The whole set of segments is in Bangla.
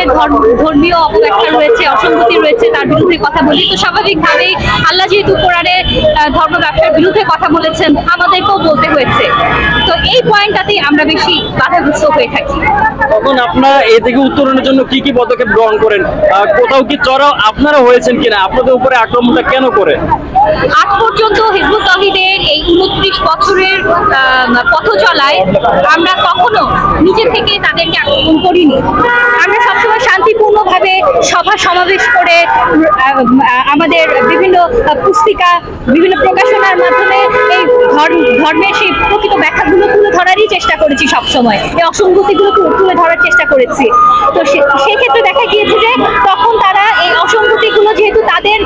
দেশের ধর্মীয় অপব্যাখ্যা রয়েছে, অসঙ্গতি রয়েছে, তার বিরুদ্ধে কথা বলি। তো স্বাভাবিকভাবেই আল্লাহ যেহেতু কোরআনে ধর্ম ব্যবসার বিরুদ্ধে কথা বলেছেন, আমাদেরকেও বলতে হয়েছে। তো এই পয়েন্টটাতেই আমরা বেশি বাধাগ্রস্ত হয়ে থাকি। তখন আপনারা এ থেকে উত্তরণের জন্য কি কি পদক্ষেপ গ্রহণ করেন? কোথাও কি চড়াও আপনারা হয়েছেন কিনা? আপনাদের উপরে আক্রমণটা কেন করে? আজ পর্যন্ত হিজবুত তৌহিদের এই 29 বছরের পথ চলায় আমরা কখনো নিজে থেকে তাদেরকে আক্রমণ করিনি। আমরা সবসময় শান্তিপূর্ণভাবে সভা সমাবেশ করে আমাদের বিভিন্ন পুস্তিকা, বিভিন্ন প্রকাশনার মাধ্যমে এই ধর্মের সেই প্রকৃত ব্যাখ্যাগুলো তুলে ধরারই চেষ্টা করেছি। সবসময় এই অসঙ্গতিগুলো তুলে ধরার চেষ্টা করেছি। তো সেক্ষেত্রে দেখা গিয়েছে যে তখন তারা এই অসঙ্গতিগুলো যেহেতু তাদের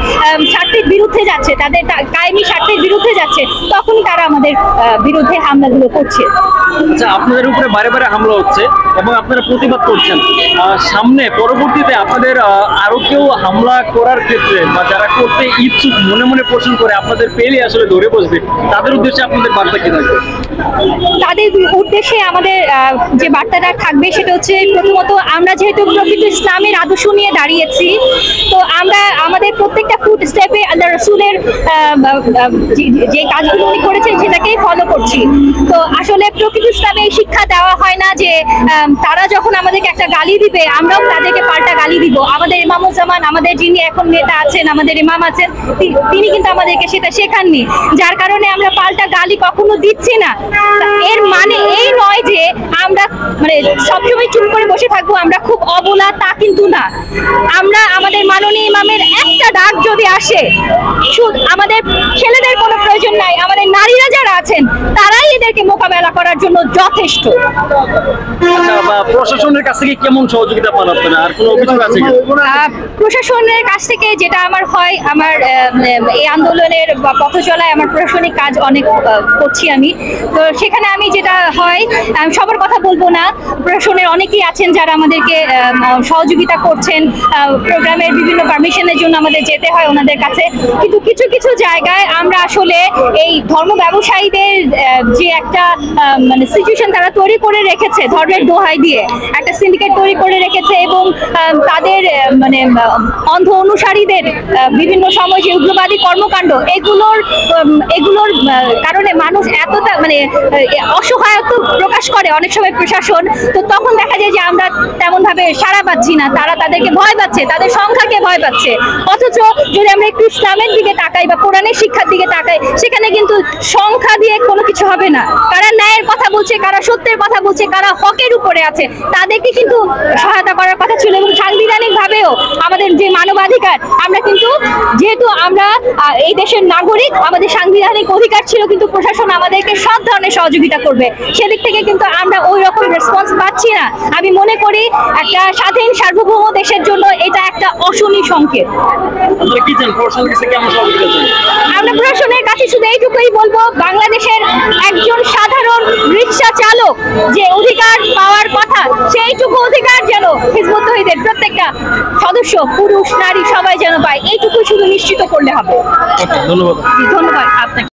স্বার্থের বিরুদ্ধে যাচ্ছে, তাদের কায়েমি স্বার্থের বিরুদ্ধে যাচ্ছে, তখনই তারা আমাদের বিরুদ্ধে হামলাগুলো করছে। আচ্ছা, আপনাদের উপরে বারে বারে হামলা হচ্ছে এবং আপনারা প্রতিবাদ করছেন। সামনে পরবর্তীতে আপনাদের আরো কেউ হামলা করার ক্ষেত্রে বা যারা করতে ইচ্ছুক মনে মনে পোষণ করে আপনাদের পেলে আসলে ধরে বসবে, তাদের উদ্দেশ্যে আপনাদের বার্তা কি থাকবে? তাদের উদ্দেশ্যে আমাদের যে বার্তাটা থাকবে সেটা হচ্ছে, প্রথমত আমরা যেহেতু প্রকৃত ইসলামের আদর্শ নিয়ে দাঁড়িয়েছি, তো আমরা আমাদের প্রত্যেকটা ফুট স্টেপে আল্লাহ রসুলের যে কাজগুলো উনি করেছেন সেটাকেই ফলো করছি। তো আসলে প্রকৃত ইসলামে শিক্ষা দেওয়া হয় না যে তারা যখন আমাদেরকে একটা গালি দিবে আমরাও তাদেরকে পাল্টা গালি দিব। আমাদের ইমামুজ্জামান, আমাদের যিনি এখন নেতা আছেন, আমাদের ইমাম আছেন, তিনি কিন্তু আমাদেরকে সেটা শেখাননি, যার কারণে আমরা পাল্টা গালি কখনো দিচ্ছি না। এর মানে এই নয় যে আমরা সবসময় চুপ করে বসে থাকবো, আমরা খুব অবলা, তা কিন্তু না। আমরা আমাদের মাননীয় ইমামের একটা ডাক যদি আসে, আমাদের ছেলেদের কোনো প্রয়োজন নাই, আমাদের নারীরা যারা আছেন তারাই এদেরকে মোকাবেলা করার জন্য যথেষ্ট। প্রশাসনের কাছ থেকে কেমন সহযোগিতা পান আপনারা? আর কোনো অভিযোগ আছে কি? প্রশাসনের কাছ থেকে যেটা আমার হয়, আমার এই আন্দোলনের পথ চলায় আমার প্রশাসনিক কাজ অনেক করছি আমি। তো সেখানে আমি যেটা হয়, সবার কথা বলবো না, প্রশাসনের অনেকেই আছেন যারা আমাদেরকে সহযোগিতা করছেন। প্রোগ্রামের বিভিন্ন পারমিশনের জন্য আমাদের যেতে হয় ওনাদের কাছে। কিন্তু কিছু কিছু জায়গায় আমরা আসলে এই ধর্ম ব্যবসায়ীদের যে একটা সিচুয়েশন তারা তৈরি করে রেখেছে, ধর্মের দোহাই দিয়ে একটা সিন্ডিকেট তৈরি করে রেখেছে, এবং তাদের অন্ধ অনুসারীদের বিভিন্ন সময় যে উগ্রবাদী কর্মকাণ্ড, এগুলোর কারণে মানুষ এতটা অসহায়ত্ব প্রকাশ করে অনেক সময় প্রশাসন। তো তখন দেখা যায় যে আমরা তেমন ভাবে সাড়া পাচ্ছি না, তারা তাদেরকে ভয় পাচ্ছে, তাদের সংখ্যাকে ভয় পাচ্ছে। অথচ যদি আমরা একটু ইসলামের দিকে তাকাই বা কোরআনের শিক্ষার দিকে তাকাই, সেখানে কিন্তু সংখ্যা দিয়ে কোনো কিছু হবে না। কারা ন্যায়ের কথা বলছে, কারা সত্যের কথা বলছে, কারা হকের উপরে আছে, তাদেরকে কিন্তু সহায়তা করার কথা ছিল। এবং সাংবিধানিক ভাবেও আমাদের যে মানবাধিকার, আমরা কিন্তু যেহেতু আমরা এই দেশের নাগরিক, আমাদের সাংবিধানিক অধিকার ছিল, কিন্তু প্রশাসন আমাদেরকে সব ধরনের সহযোগিতা করবে, সেদিক থেকে কিন্তু আমরা ওই রকম রেসপন্স পাচ্ছি না। আমি মনে করি একটা স্বাধীন সার্বভৌম দেশের জন্য এটা একটা অশনি সংকেত। আমরা প্রশাসনের কাছে শুধু এইটুকুই বলবো, বাংলাদেশের একজন সাধারণ রিক্সা চালক যে অধিকার পাওয়ার কথা, সেইটুকু অধিকার যেন হিজবুত তৌহিদের প্রত্যেকটা সদস্য, পুরুষ নারী সবাই যেন পায়, এইটুকু শুধু নিশ্চিত করলে হবে। ধন্যবাদ। ধন্যবাদ আপনাকে।